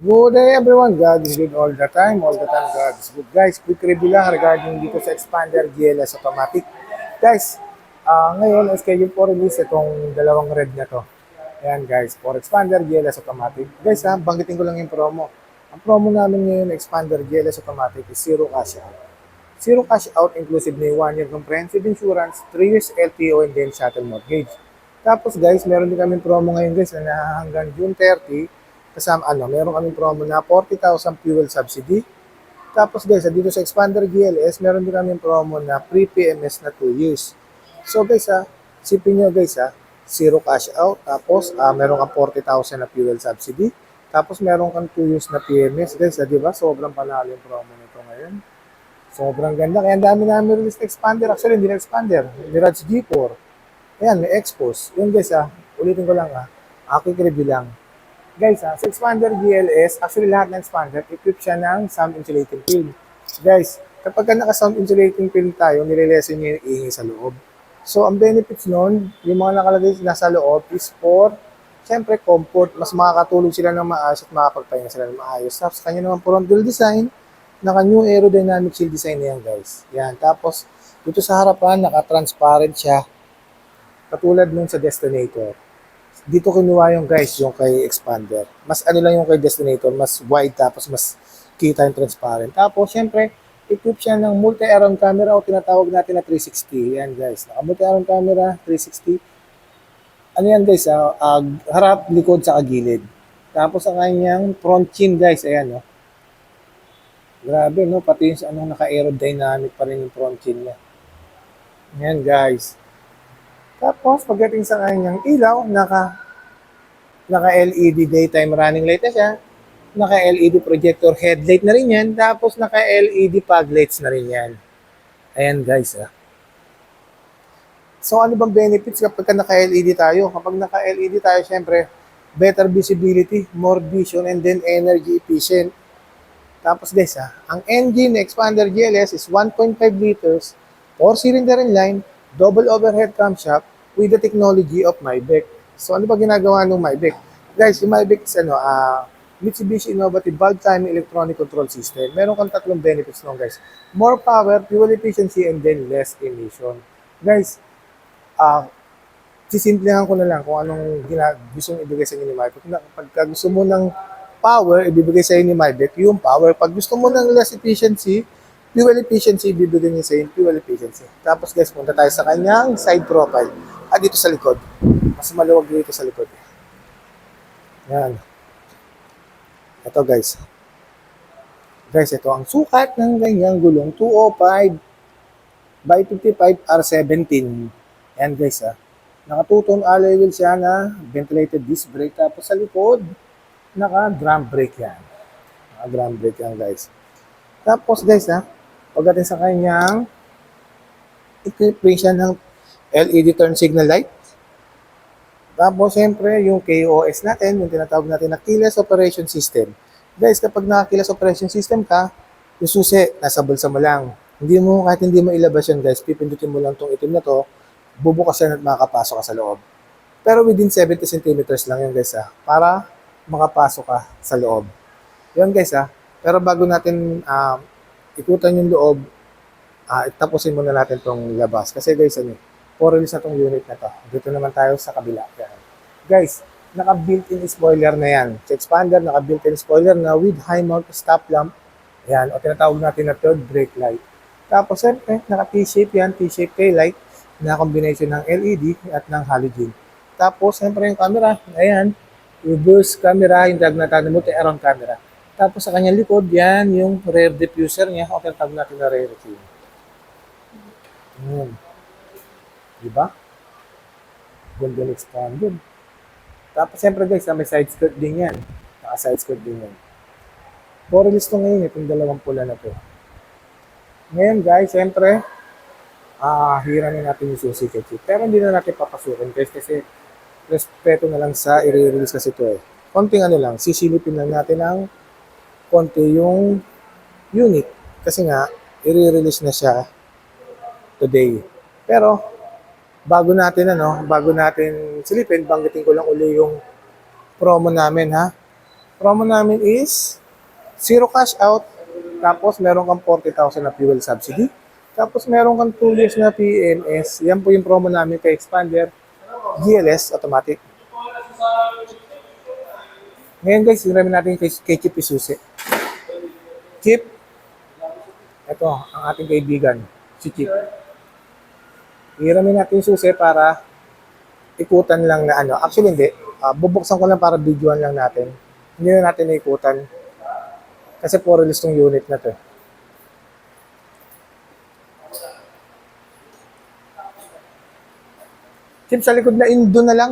Good day everyone, God is good all the time God is good. Guys, quick review lang regarding dito sa Expander GLS Automatic. Guys, ngayon, schedule for release itong dalawang red na to. Ayan guys, for Expander GLS Automatic. Guys banggitin ko lang yung promo. Ang promo namin ngayon, Expander GLS Automatic is zero cash out. Zero cash out inclusive na yung 1 year comprehensive insurance, 3 years LTO and then shuttle mortgage. Tapos guys, meron din kami promo ngayon guys na hanggang June 30. Kasama meron kaming promo na 40,000 fuel subsidy. Tapos guys, dito sa Expander GLS, meron din kaming promo na pre-PMS na 2 years. So guys sipin nyo guys zero cash out. Tapos meron kang 40,000 na fuel subsidy. Tapos meron kang 2 years na PMS. Guys di ba? Sobrang panalo yung promo nito ngayon. Sobrang ganda. Kaya ang dami namin release na expander. Actually, hindi na expander. Mirage G4. Ayan, may expose. Yun guys ulitin ko lang quick review lang. Guys sa expander GLS, actually lahat ng expander, equip siya ng sound insulating film. Guys, kapag ka naka-sound insulating film tayo, nilelessen niya yung ingay sa loob. So, ang benefits nun, yung mga nakalagay nasa loob is for, syempre, comfort. Mas makakatulog sila ng maayos at makapagpahinga sila ng maayos. Tapos, kanya naman frontal design, naka-new aerodynamic shield design na yan, guys. Yan. Tapos, dito sa harapan, naka-transparent siya. Katulad nun sa Destinator. Dito kinuha yung guys, yung kay Expander. Mas ano lang yung kay Destinator, mas wide tapos mas kita yung transparent. Tapos syempre, equip siya ng multi-around camera o tinatawag natin na 360. Yan guys, naka-multi-around camera, 360. Ano yan guys, harap, likod, sa gilid. Tapos ang kanyang front chin guys, ayan no. Grabe no, pati yung naka-aerodynamic pa rin yung front chin niya. Yan guys. Tapos, pagdating sa kanyang ilaw, naka-LED daytime running light na siya. Naka-LED projector headlight na rin yan. Tapos, naka-LED fog lights na rin yan. Ayan guys So, ano bang benefits kapag naka-LED tayo? Kapag naka-LED tayo, syempre, better visibility, more vision, and then energy efficient. Tapos guys ang engine Expander GLS is 1.5 liters, 4-cylinder inline, double overhead camshaft with the technology of Maybach. So ano ba ginagawa ng Maybach? Guys, yung Maybach is Mitsubishi Innovative Valve Timing Electronic Control System. Meron kang tatlong benefits nung guys. More power, fuel efficiency, and then less emission. Guys, sisimplihan ko na lang kung anong gusto mong ibigay sa inyo ni Maybach. Pagka gusto mo ng power, ibibigay sa inyo ni Maybach yung power. Pag gusto mo ng less efficiency, fuel efficiency, ibibigay niya sa inyo fuel efficiency. Tapos guys, punta tayo sa kanyang side profile. Dito sa likod. Mas maluwag dito sa likod. Yan. Ito guys. Guys, ito ang sukat ng ganyang gulong. 205 by 55 R17. Yan guys Naka-two-tone alloy wheel siya na ventilated disc brake. Tapos sa likod, naka-drum brake yan. Naka-drum brake yan guys. Tapos guys pagdating sa kanyang equip siya ng LED turn signal light. Tapos siyempre yung KOS natin, yung tinatawag natin na keyless operation system. Guys, kapag naka-keyless operation system ka, yung susi, nasa bulsa mo lang. Kahit hindi mo ilabas yan guys, pipindutin mo lang tong itim na to, bubukas yan at makakapasok ka sa loob. Pero within 70 centimeters lang yun guys para makapasok ka sa loob. Yun guys Pero bago natin ikutan yung loob, tapusin muna natin tong labas. Kasi guys, for release na tong unit na to. Dito naman tayo sa kabila. Yan. Guys, naka-built-in spoiler na yan. Sa Expander, naka-built-in spoiler na with high mount stop lamp. Yan, o tinatawag natin na third brake light. Tapos, siyempre, naka-T-shape yan, T-shape tail light na combination ng LED at ng halogen. Tapos, siyempre yung camera, ayan, reverse camera, yung tawag natin na multi-around camera. Tapos, sa kanyang likod, yan, yung rear diffuser niya, o tinatawag natin na rear diffuser. Diba? Golden expanded. Tapos siyempre guys, may side skirt din yan. Naka-side skirt din yan. For release to ngayon, itong dalawang pula na to. Ngayon guys, siyempre, hiramin natin yung susi kay Pero hindi na natin papasukin guys kasi respeto na lang sa i-release kasi ito Konting lang, sisilipin lang natin ng konti yung unit. Kasi nga, i-release na siya today. Pero, bago natin silipin, banggitin ko lang uli yung promo namin Promo namin is zero cash out, tapos meron kang 40,000 na fuel subsidy, tapos meron kang 2 years na PNS. Yan po yung promo namin kay Expander GLS Automatic. Ngayon guys, hiramin natin kay Chip Isusi. Chip, ito ang ating kaibigan, si Chip. Hiramin natin yung susi para ikutan lang na ano. Actually hindi, bubuksan ko lang para videoan lang natin. Hindi na natin ikutan. Kasi puro list yung unit na to. Chip, sa likod na indo na lang.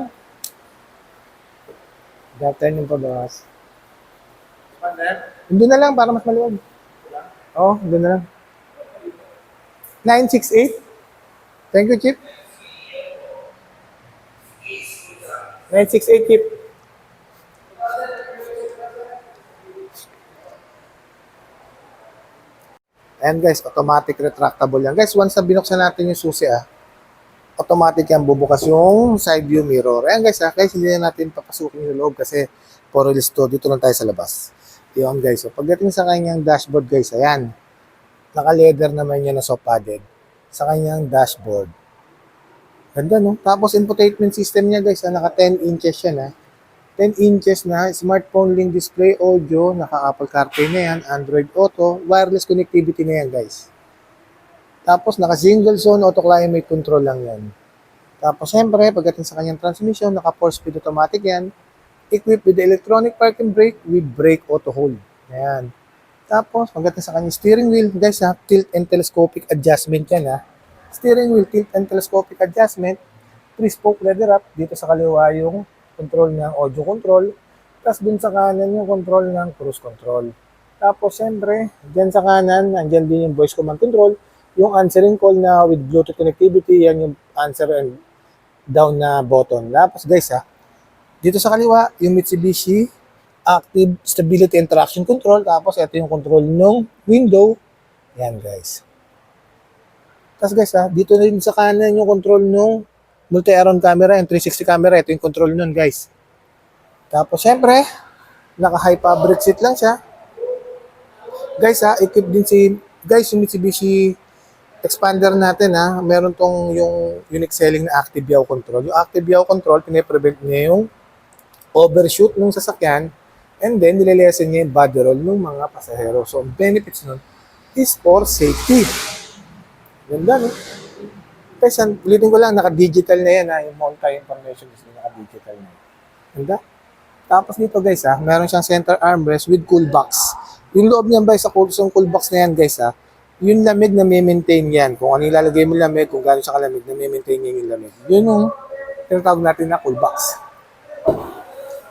Dapat yung pabas. Indo na lang para mas maluwag. Oo, indo na lang. 968. Thank you, Chip. 968, Chip. Ayan guys, automatic retractable yan. Guys, once na binuksan natin yung susi automatic yan bubukas yung side view mirror. Ayan guys guys, hindi na natin papasukin yung loob kasi puro listo. Dito lang tayo sa labas. Yun guys, so pagdating sa kanyang dashboard guys, ayan. Naka-leather naman yan na soft padded sa kanyang dashboard. Ganda no? Tapos infotainment system niya guys, naka 10 inches yan 10 inches na, smartphone link display, audio, naka-Apple CarPlay na yan, Android Auto, wireless connectivity na yan guys. Tapos naka-single zone auto climate control lang yan. Tapos syempre, pagdating sa kanyang transmission, naka 4-speed automatic yan, equipped with the electronic parking brake with brake auto hold. Ayan. Tapos, pagdating sa kanyang steering wheel, guys tilt and telescopic adjustment yan Steering wheel, tilt and telescopic adjustment, 3-spoke leather wrap, dito sa kaliwa yung control ng audio control, tapos dun sa kanan yung control ng cruise control. Tapos syempre, dyan sa kanan, andyan din yung voice command control, yung answering call na with Bluetooth connectivity, yan yung answer and down na button. Tapos guys dito sa kaliwa, yung Mitsubishi Active Stability and Traction Control, tapos ito yung control ng window, yan guys. Tapos guys dito na din sa kanan yung control ng multi-around camera, yung 360 camera, ito yung control nun guys. Tapos syempre, naka-high fabric seat lang siya. Guys equip din yung Mitsubishi Expander natin meron tong yung unique selling na active yaw control. Yung active yaw control, pine-prevent niya yung overshoot ng sasakyan and then nililesen niya yung body roll ng mga pasahero. So, ang benefits nun is for safety. Ganda no? Guys, ulitin ko lang, naka-digital na yan yung multi information is naka-digital na yan. Ganda? Tapos dito guys meron siyang center armrest with cool box. Yung loob niyan ba sa cool box na yan guys yung lamig na may-maintain yan. Kung ano ilalagay mo lamig, kung gano'n siya kalamig, na may-maintain niya yung lamig. Yun yung tinatawag natin na cool box.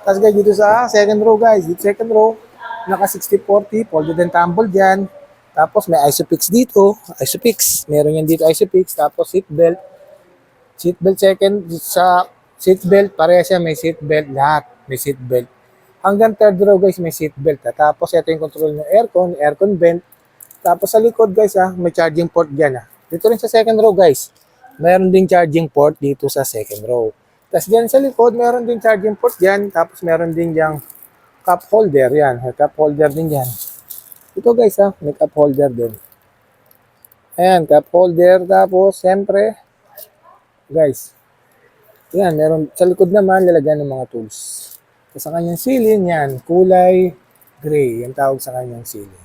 Tapos guys, dito sa second row guys, dito second row, naka 60-40, folded and tumble dyan. Tapos may Isofix dito, Isofix. Meron yan dito Isofix. Tapos seatbelt. Seatbelt second, sa seatbelt, pareha siya, may seatbelt, lahat may seatbelt. Hanggang third row guys, may seatbelt. Tapos ito yung control ng aircon vent. Tapos sa likod guys may charging port dyan Dito rin sa second row guys, meron din charging port dito sa second row. Tapos dyan sa likod, meron din charging port dyan. Tapos meron din yung cup holder yan. Cup holder din dyan. Ito guys may cup holder din. Ayan, cup holder. Tapos, siyempre, guys, yan, meron, sa likod naman, lalagyan ng mga tools. Sa kanyang ceiling, yan, kulay gray. Yan tawag sa kanyang ceiling.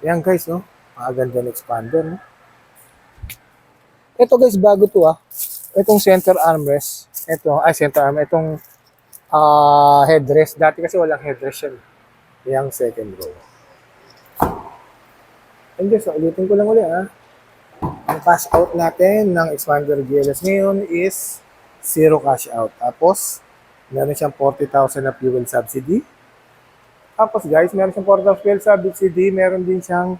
Yan guys, no? Maganda ng expander, no? Ito guys, bago to Itong center armrest. Center armrest. Itong headrest. Dati kasi walang headrest yan. Yung second row. And guys, ulitin ko lang ulit Ang cash out natin ng Expander GLS ngayon is zero cash out. Tapos, meron siyang 40,000 na fuel subsidy. Tapos guys, meron siyang 40,000 fuel subsidy. Meron din siyang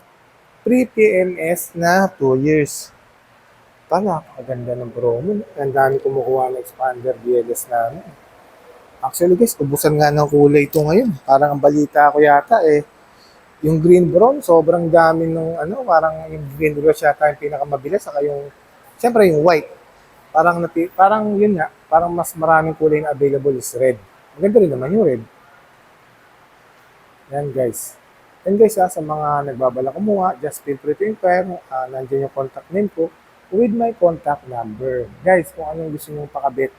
free PMS na 2 years. Napakaganda ng promo. Ang dami kumukuha ng Expander GLS namin. Actually guys, ubusan nga ng kulay ito ngayon. Parang ang balita ko yata yung green brown, sobrang dami nung parang yung green brown siya yung pinakamabilis. Saka yung, siyempre yung white. Parang yun nga, parang mas maraming kulay na available is red. Maganda rin naman yung red. Yan guys. And guys, sa mga nagbabala kumuha, just feel free to inquire. Nandiyan yung contact name ko with my contact number. Guys, kung anong gusto nyo pakabit,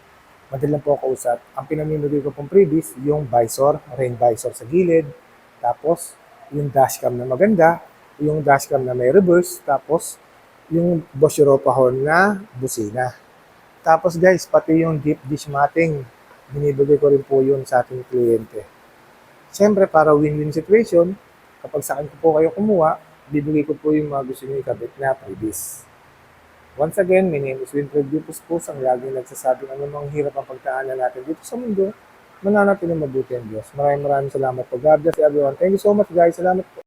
madali lang po ako usap. Ang pinamimigay ko pong previous, yung visor, rain visor sa gilid. Tapos, yung dashcam na maganda, yung dashcam na may reverse, tapos yung Bosch Europa Horn na busina. Tapos guys, pati yung deep dish matting, binibigay ko rin po yun sa ating kliyente. Siyempre, para win-win situation, kapag sa akin ko po kayo kumuha, bibigay ko po yung mga gusto nyo ikabit na previous. Once again, my name is Winfred Dupos po, ang laging nagsasabing anumang hirap ang pagtaanan natin dito sa mundo, mananatiling mabuti ang Diyos. Maraming salamat po. God bless everyone. Thank you so much guys. Salamat po.